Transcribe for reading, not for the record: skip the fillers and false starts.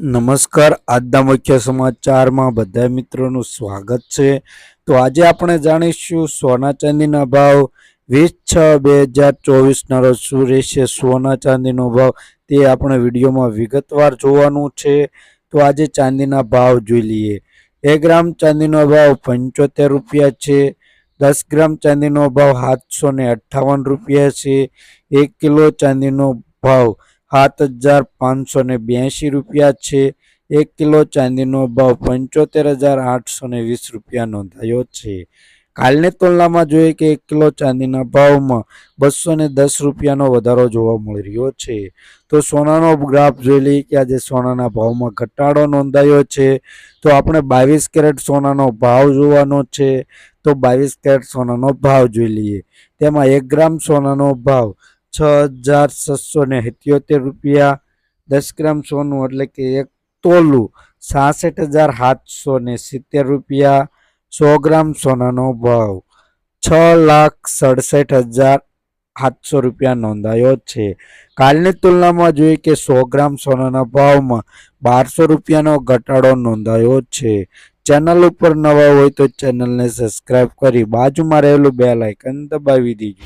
નમસ્કાર, આજના મુખ્ય સમાચારમાં બધા મિત્રોનું સ્વાગત છે। તો આજે આપણે જાણીશું સોના ચાંદીના ભાવ 20/6/2024ના રોજ શું રહેશે સોના ચાંદીનો ભાવ, તે આપણે વિડીયોમાં વિગતવાર જોવાનું છે। તો આજે ચાંદીના ભાવ જોઈ લઈએ। 1 ગ્રામ ચાંદીનો ભાવ 75 રૂપિયા છે। 10 ગ્રામ ચાંદીનો ભાવ 758 રૂપિયા છે। 1 કિલો ચાંદીનો ભાવ 7,582 રૂપિયા છે। 1 કિલો ચાંદીનો ભાવ 75,820 રૂપિયા નોંધાયો છે। કાલની તુલનામાં જોઈએ કે 1 કિલો ચાંદીના ભાવમાં 210 રૂપિયાનો વધારો જોવા મળી રહ્યો છે। તો સોનાનો ગ્રાફ જોઈ લઈએ કે આજે સોનાના ભાવમાં ઘટાડો નોંધાયો છે। તો આપણે 22 કેરેટ સોનાનો ભાવ જોવાનો છે। તો 22 કેરેટ સોનાનો ભાવ જોઈ લઈએ। તેમાં 1 ગ્રામ સોનાનો ભાવ 6,677 રૂપિયા। 10 ગ્રામ સોનું એટલે કે 1 તોલું 66,770 રૂપિયા। 100 ગ્રામ સોનાનો ભાવ 6,67,700 રૂપિયા નોંધાયો છે। કાલની તુલનામાં જોઈએ કે 100 ગ્રામ સોનાના ભાવમાં 1200 રૂપિયાનો ઘટાડો નોંધાયો છે। ચેનલ ઉપર નવા હોય તો ચેનલને સબસ્ક્રાઇબ કરી બાજુમાં રહેલું બેલ આઇકન દબાવી દીજો।